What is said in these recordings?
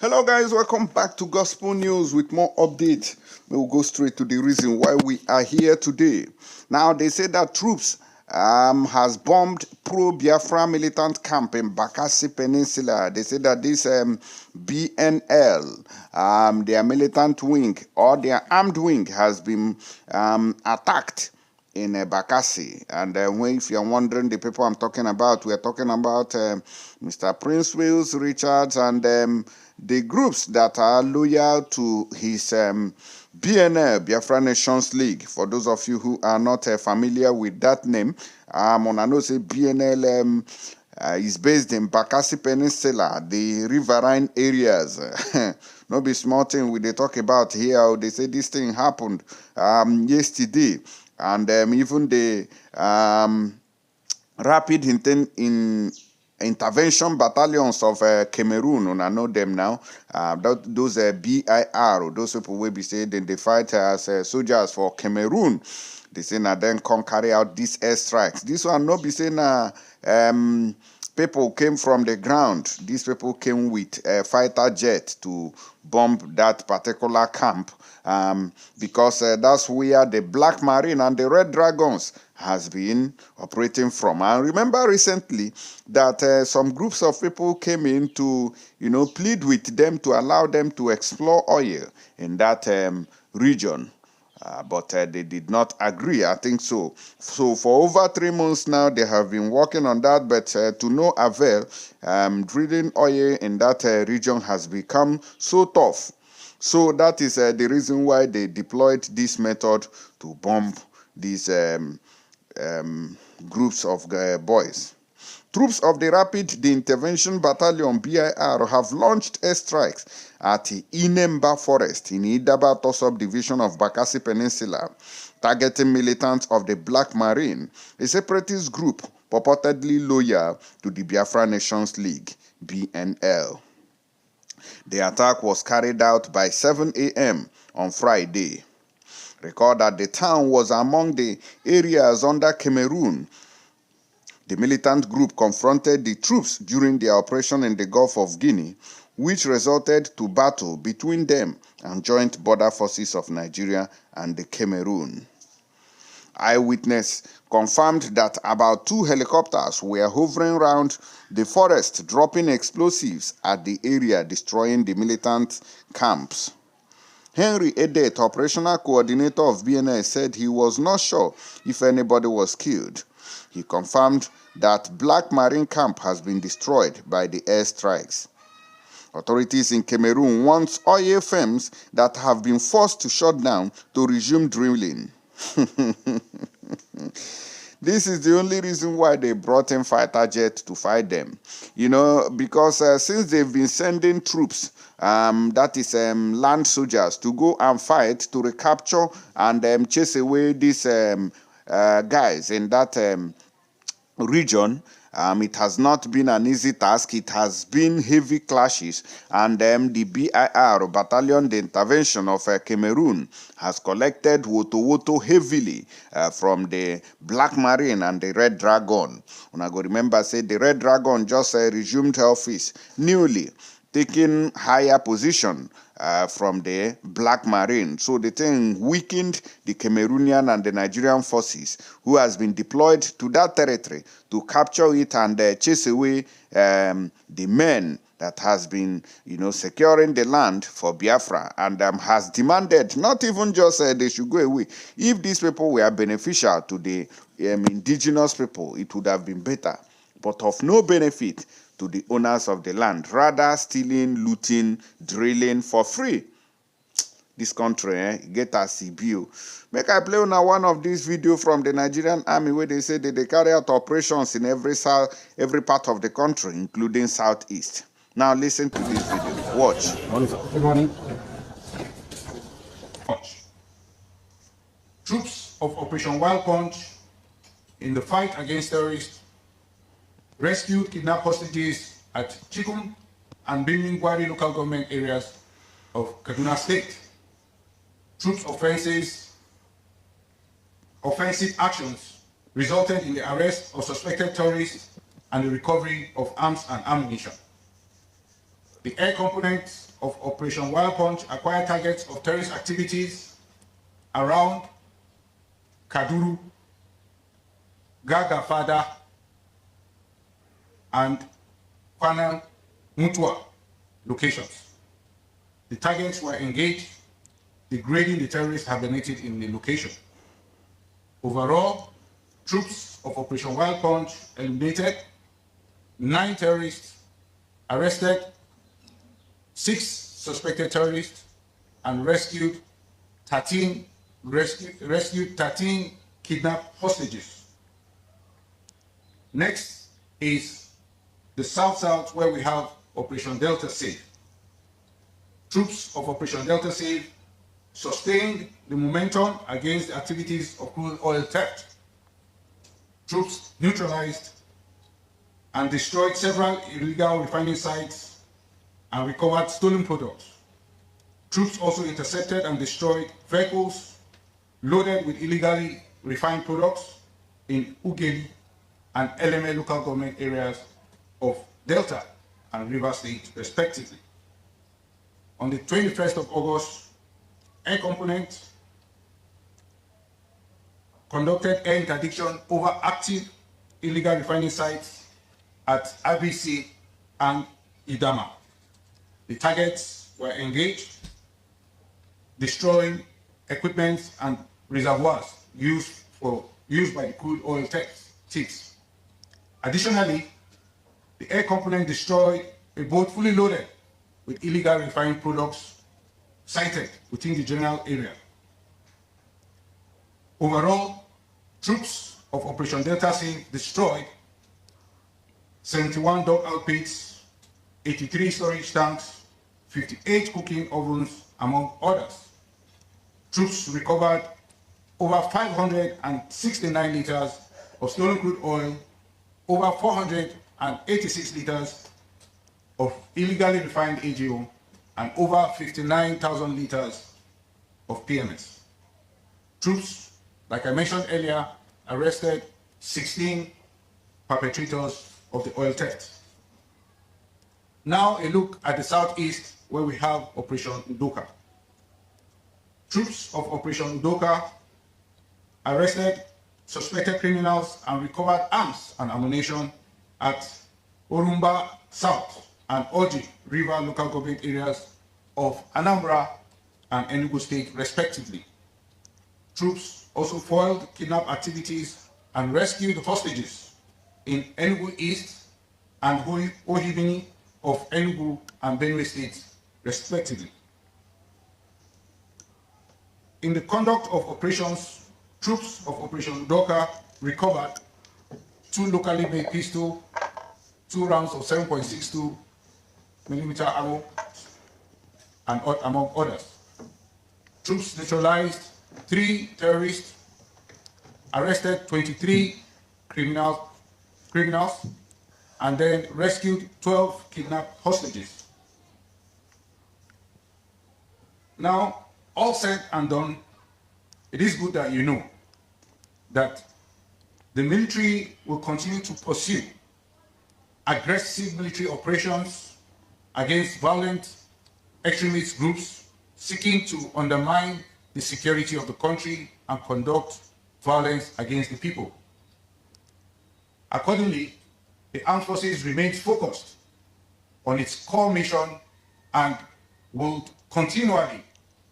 Hello guys, welcome back to Gospel News with more updates. We'll go straight to the reason why we are here today. Now they say that troops has bombed pro-Biafra militant camp in Bakassi Peninsula. They say that this BnL, their militant wing or their armed wing has been attacked in Bakassi. And if you're wondering the people I'm talking about, we're talking about Mr. Prince Wills, Richards, and the groups that are loyal to his BnL, Biafra Nations League. For those of you who are not familiar with that name, I know say BnL is based in Bakassi Peninsula, the riverine areas. No be small thing we they talk about here. They say this thing happened yesterday. And even the rapid intervention battalions of Cameroon, and I know them now, those BIR, those people will be saying they fight as soldiers for Cameroon. They say now then can carry out these airstrikes. This one not be saying people came from the ground. These people came with a fighter jet to bomb that particular camp because that's where the Black Marine and the Red Dragons has been operating from. And remember recently that some groups of people came in to, plead with them to allow them to explore oil in that region. But they did not agree, I think so. So for over 3 months now, they have been working on that, but to no avail. Drilling oil in that region has become so tough. So that is the reason why they deployed this method to bomb these groups of boys. Troops of the Rapid Intervention Battalion BIR have launched airstrikes at Inemba Forest in Idaba subdivision of Bakassi Peninsula, targeting militants of the Black Marine, a separatist group purportedly loyal to the Biafra Nations League, BnL. The attack was carried out by 7 a.m. on Friday. Record that the town was among the areas under Cameroon. The militant group confronted the troops during their operation in the Gulf of Guinea, which resulted to battle between them and joint border forces of Nigeria and the Cameroon. Eyewitness confirmed that about 2 helicopters were hovering around the forest, dropping explosives at the area, destroying the militant camps. Henry Edet, operational coordinator of BnL, said he was not sure if anybody was killed. He confirmed that Black Marine camp has been destroyed by the airstrikes. Authorities in Cameroon want oil firms that have been forced to shut down to resume drilling. This is the only reason why they brought in fighter jets to fight them. Because since they've been sending troops, that is land soldiers, to go and fight to recapture and chase away these guys in that region, it has not been an easy task. It has been heavy clashes, and the BIR, Battalion the Intervention of Cameroon, has collected woto heavily from the Black Marine and the Red Dragon. And I go remember, say the Red Dragon just resumed her office newly, taking higher position from the Black Marine. So the thing weakened the Cameroonian and the Nigerian forces who has been deployed to that territory to capture it and chase away the men that has been, securing the land for Biafra, and has demanded not even just they should go away. If these people were beneficial to the indigenous people, it would have been better, but of no benefit to the owners of the land, rather stealing, looting, drilling for free. This country get a CBO. Make I play on one of these videos from the Nigerian army where they say that they carry out operations in every part of the country, including southeast. Now listen to this video. Watch. Good morning. Troops of Operation Wild Punch in the fight against terrorists rescued kidnapped hostages at Chikum and Bømb local government areas of Kaduna State. Troops' offensive actions resulted in the arrest of suspected terrorists and the recovery of arms and ammunition. The air component of Operation Wild Punch acquired targets of terrorist activities around Kaduru, Gagafada, and Kwana Mutua locations. The targets were engaged, degrading the terrorists hibernated in the location. Overall, troops of Operation Wild Punch eliminated 9 terrorists, arrested 6 suspected terrorists, and rescued 13 kidnapped hostages. Next is the South-South, where we have Operation Delta Save. Troops of Operation Delta Save sustained the momentum against the activities of crude oil theft. Troops neutralized and destroyed several illegal refining sites and recovered stolen products. Troops also intercepted and destroyed vehicles loaded with illegally refined products in Ugeli and LMA local government areas of Delta and River State, respectively. On the 21st of August, Air Component conducted air interdiction over active illegal refining sites at ABC and Idama. The targets were engaged, destroying equipment and reservoirs used by the crude oil thieves. Additionally, the air component destroyed a boat fully loaded with illegal refined products sited within the general area. Overall, troops of Operation Delta Save destroyed 71 dog outfits, 83 storage tanks, 58 cooking ovens, among others. Troops recovered over 569 liters of stolen crude oil, over 486 liters of illegally refined AGO, and over 59,000 liters of PMS. Troops, like I mentioned earlier, arrested 16 perpetrators of the oil theft. Now a look at the southeast, where we have Operation Udoka. Troops of Operation Udoka arrested suspected criminals and recovered arms and ammunition at Orumba South and Oji River local government areas of Anambra and Enugu State, respectively. Troops also foiled kidnap activities and rescued hostages in Enugu East and Ohibini of Enugu and Benue States, respectively. In the conduct of operations, troops of Operation Udoka recovered 2 locally made pistols, 2 rounds of 7.62 millimeter ammo, and among others. Troops neutralized 3 terrorists, arrested 23 criminals, and then rescued 12 kidnapped hostages. Now, all said and done, it is good that you know that the military will continue to pursue aggressive military operations against violent extremist groups seeking to undermine the security of the country and conduct violence against the people. Accordingly, the armed forces remains focused on its core mission and will continually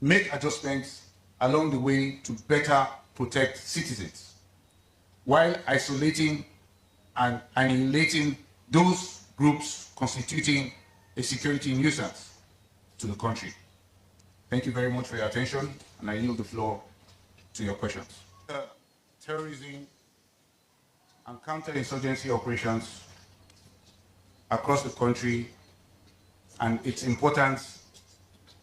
make adjustments along the way to better protect citizens, while isolating and annihilating those groups constituting a security nuisance to the country. Thank you very much for your attention, and I yield the floor to your questions. Terrorism and counterinsurgency operations across the country and its importance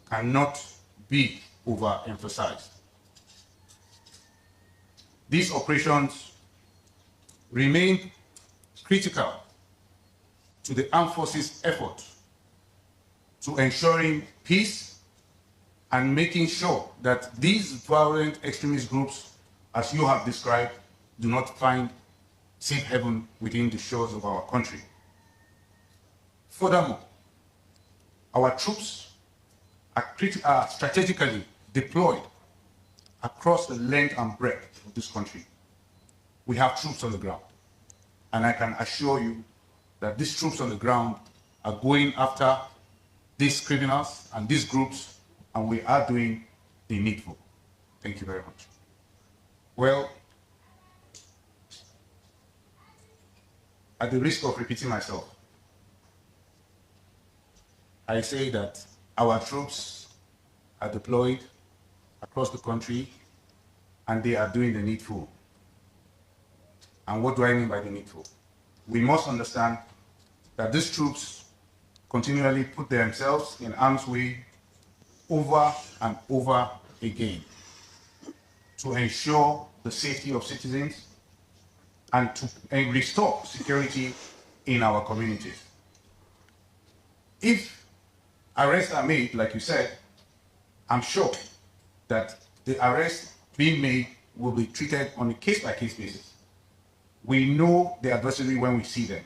cannot be overemphasized. These operations remain critical to the armed forces' effort to ensuring peace and making sure that these violent extremist groups, as you have described, do not find safe haven within the shores of our country. Furthermore, Our troops are strategically deployed across the length and breadth of this country. We have troops on the ground. And I can assure you that these troops on the ground are going after these criminals and these groups, and we are doing the needful. Thank you very much. Well, at the risk of repeating myself, I say that our troops are deployed across the country and they are doing the needful. And what do I mean by the needful? We must understand that these troops continually put themselves in harm's way over and over again to ensure the safety of citizens and to restore security in our communities. If arrests are made, like you said, I'm sure that the arrests being made will be treated on a case-by-case basis. We know the adversary when we see them.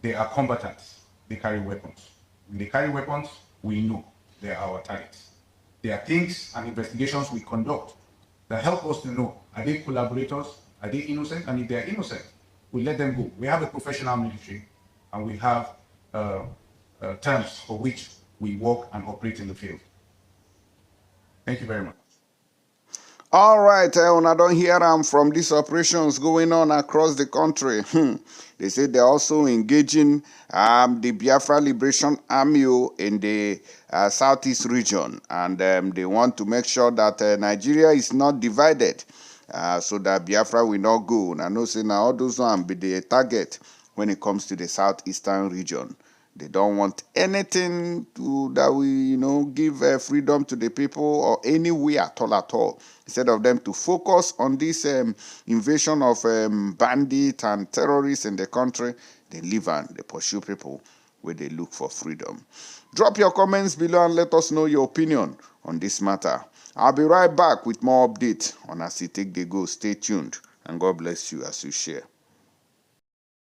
They are combatants. They carry weapons. When they carry weapons, we know they are our targets. There are things and investigations we conduct that help us to know, are they collaborators, are they innocent, and if they are innocent, we let them go. We have a professional military, and we have terms for which we work and operate in the field. Thank you very much. All right, I don't hear from these operations going on across the country. They say they're also engaging the Biafra Liberation Army in the southeast region, and they want to make sure that Nigeria is not divided, so that Biafra will not go. And I know say now all those one be the target when it comes to the southeastern region. They don't want anything that will, give freedom to the people or any way at all. Instead of them to focus on this invasion of bandits and terrorists in the country, they leave and they pursue people where they look for freedom. Drop your comments below and let us know your opinion on this matter. I'll be right back with more updates on as it take the go. Stay tuned and God bless you as you share.